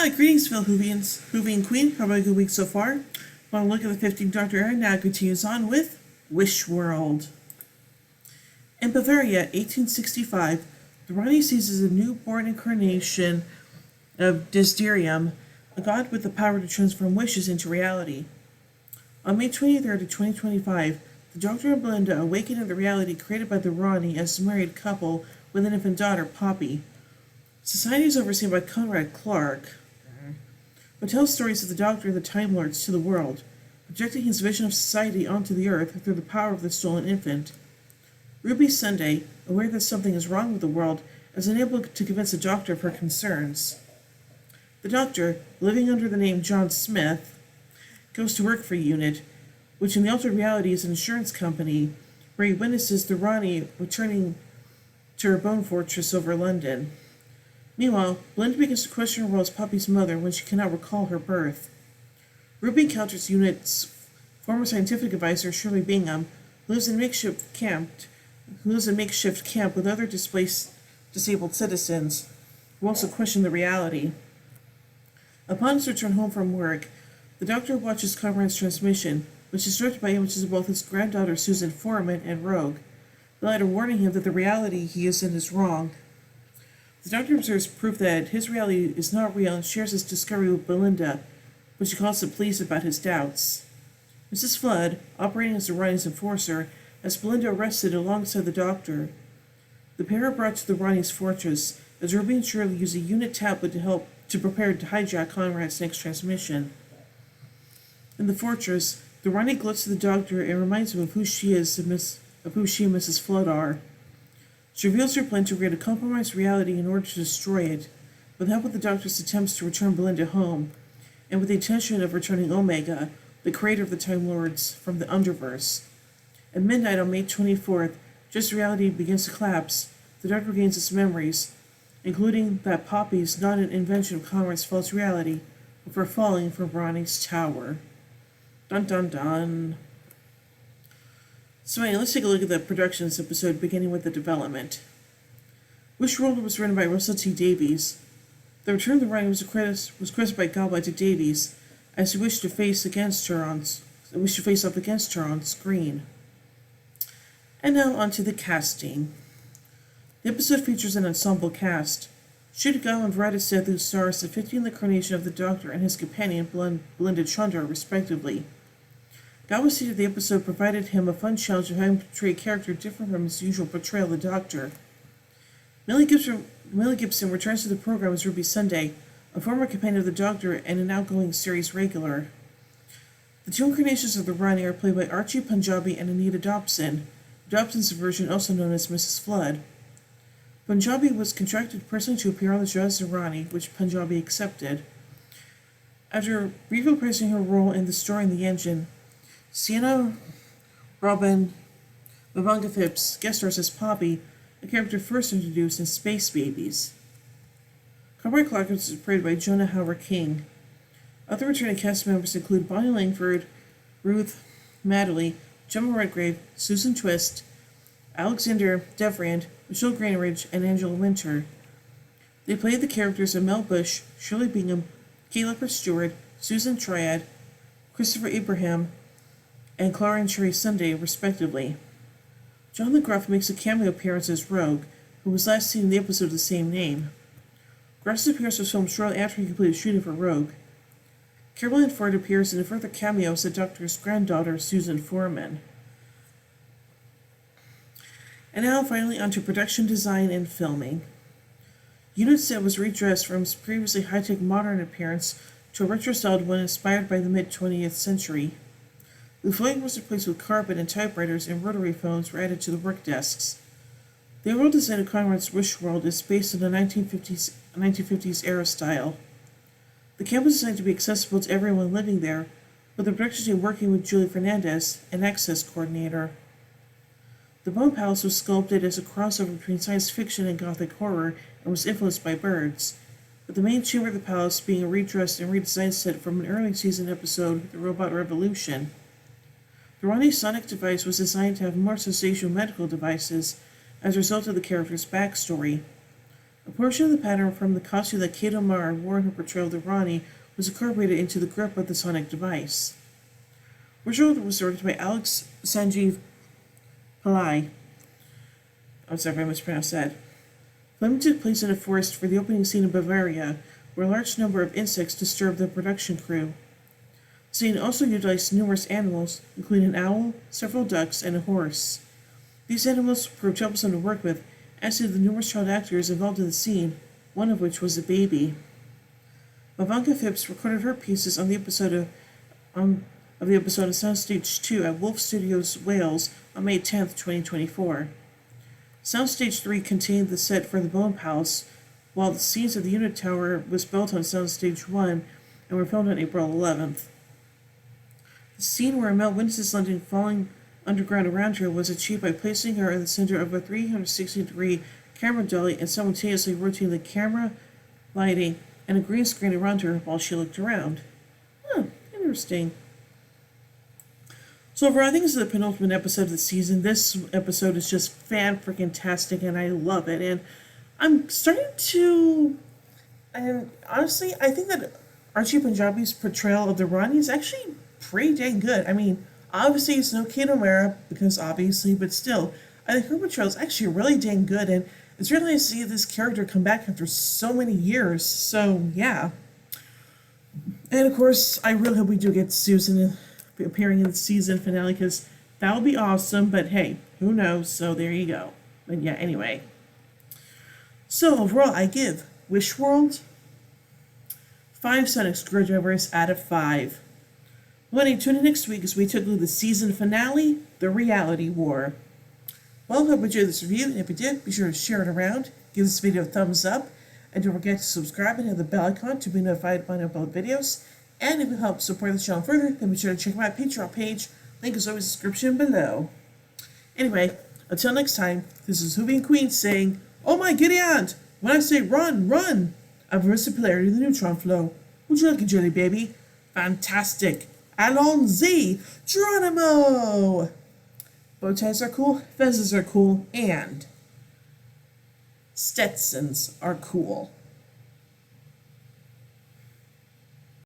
Hi, greetings, Phil Hoovian Queen. How about a good week so far? Want to look at the 15th Doctor era now continues on with Wish World. In Bavaria, 1865, the Rani seizes a newborn incarnation of Desiderium, a god with the power to transform wishes into reality. On May 23rd of 2025, the Doctor and Belinda awaken in the reality created by the Rani as a married couple with an infant daughter, Poppy. Society is overseen by Conrad Clark, who tells stories of the Doctor and the Time Lords to the world, projecting his vision of society onto the Earth through the power of the stolen infant. Ruby Sunday, aware that something is wrong with the world, is unable to convince the Doctor of her concerns. The Doctor, living under the name John Smith, goes to work for UNIT, which in the altered reality is an insurance company, where he witnesses the Rani returning to her bone fortress over London. Meanwhile, Belinda begins to question her role as Poppy's mother when she cannot recall her birth. Ruby encounters UNIT's former scientific advisor, Shirley Bingham, who lives in a makeshift camp with other disabled citizens, who also question the reality. Upon his return home from work, the Doctor watches Conrad's transmission, which is directed by images of both his granddaughter Susan Foreman and Rogue, the latter warning him that the reality he is in is wrong. The Doctor observes proof that his reality is not real and shares his discovery with Belinda, but she calls him pleased about his doubts. Mrs. Flood, operating as the Rani's enforcer, has Belinda arrested alongside the Doctor. The pair are brought to the Rani's fortress, as Ruby and Shirley use a UNIT tablet to prepare to hijack Conrad's next transmission. In the fortress, the Rani gloats to the Doctor and reminds him of who she and Mrs. Flood are. She reveals her plan to create a compromised reality in order to destroy it, with help of the Doctor's attempts to return Belinda home, and with the intention of returning Omega, the creator of the Time Lords, from the Underverse. At midnight on May 24th, just as reality begins to collapse, the Doctor regains his memories, including that Poppy is not an invention of Conrad's false reality, but for falling from Rani's tower. Dun dun dun. So anyway, let's take a look at the production of this episode, beginning with the development. Wish World was written by Russell T. Davies. The return of the Rani was credited by Galba to Davies, as he wished to face off against her on screen. And now on to the casting. The episode features an ensemble cast. Shuta Gal and Verada Sethu star as the 15th incarnation of the Doctor and his companion Belinda Chandra, respectively. Galba stated the episode provided him a fun challenge of having to portray a character different from his usual portrayal of the Doctor. Millie Gibson returns to the program as Ruby Sunday, a former companion of the Doctor and an outgoing series regular. The two incarnations of the Rani are played by Archie Punjabi and Anita Dobson, Dobson's version also known as Mrs. Flood. Punjabi was contracted personally to appear on the show as the Rani, which Punjabi accepted. After reprising her role in the story in the engine, Sienna Robin Mavanga Phipps guest stars as Poppy, a character first introduced in Space Babies. Conrad Clark was played by Jonah Howard King. Other returning cast members include Bonnie Langford, Ruth Madeley, Gemma Redgrave, Susan Twist, Alexander Devrand, Michelle Greenridge, and Angela Winter. They played the characters of Mel Bush, Shirley Bingham, Caleb Stewart, Susan Triad, Christopher Abraham, and Clara and Sherry Sunday, respectively. John LeGruff makes a cameo appearance as Rogue, who was last seen in the episode of the same name. Gruff's appearance was filmed shortly after he completed shooting for Rogue. Caroline Ford appears in a further cameo as the Doctor's granddaughter, Susan Foreman. And now, finally, onto production design and filming. UNIT set was redressed from its previously high-tech modern appearance to a retro-styled one inspired by the mid-20th century. The flooring was replaced with carpet, and typewriters and rotary phones were added to the work desks. The overall design of Conrad's Wish World is based on the 1950s era style. The camp was designed to be accessible to everyone living there, with the production team working with Julie Fernandez, an access coordinator. The Bone Palace was sculpted as a crossover between science fiction and gothic horror and was influenced by birds, with the main chamber of the palace being a redressed and redesigned set from an early season episode, The Robot Revolution. The Rani sonic device was designed to have more sensational medical devices as a result of the character's backstory. A portion of the pattern from the costume that Kate O'Mara wore in her portrayal of the Ronnie was incorporated into the grip of the sonic device. Wishworld was directed by Alex Sanjeev Pillai. I'm sorry if I mispronounced that. Filming took place in a forest for the opening scene in Bavaria, where a large number of insects disturbed the production crew. The scene also utilized numerous animals, including an owl, several ducks, and a horse. These animals proved troublesome to work with, as did the numerous child actors involved in the scene, one of which was a baby. Ivanka Phipps recorded her pieces on the episode of Soundstage 2 at Wolf Studios, Wales on May 10, 2024. Soundstage 3 contained the set for the Bone Palace, while the scenes of the unit tower was built on Soundstage 1 and were filmed on April 11th. The scene where Mel witnesses London falling underground around her was achieved by placing her in the center of a 360-degree camera dolly and simultaneously rotating the camera, lighting, and a green screen around her while she looked around. Interesting. So overall, I think this is the penultimate episode of the season. This episode is just fan-freaking-tastic, and I love it. And I'm starting to... And honestly, I think that Archie Punjabi's portrayal of the Ronnie is actually pretty dang good. I mean, obviously it's no Kate O'Mara, because obviously, but still, I think her portrayal is actually really dang good, and it's really nice to see this character come back after so many years. So, yeah. And of course, I really hope we do get Susan appearing in the season finale, because that would be awesome, but hey, who knows? So there you go. But yeah, anyway. So overall, I give Wishworld 5 Sonic Screwdrivers out of 5. Well, tune in next week as we took a look at the season finale, The Reality War. Well, I hope you enjoyed this review, and if you did, be sure to share it around, give this video a thumbs up, and don't forget to subscribe and hit the bell icon to be notified when I upload videos. And if you help support the channel further, then be sure to check my Patreon page. Link is always in the description below. Anyway, until next time, this is Hoovy and Queen saying, "Oh my giddy aunt! When I say run, run! I've reversed the polarity of the neutron flow. Would you like a jelly, baby? Fantastic! Allons-y! Geronimo!" Bow ties are cool, fezzes are cool, and Stetsons are cool.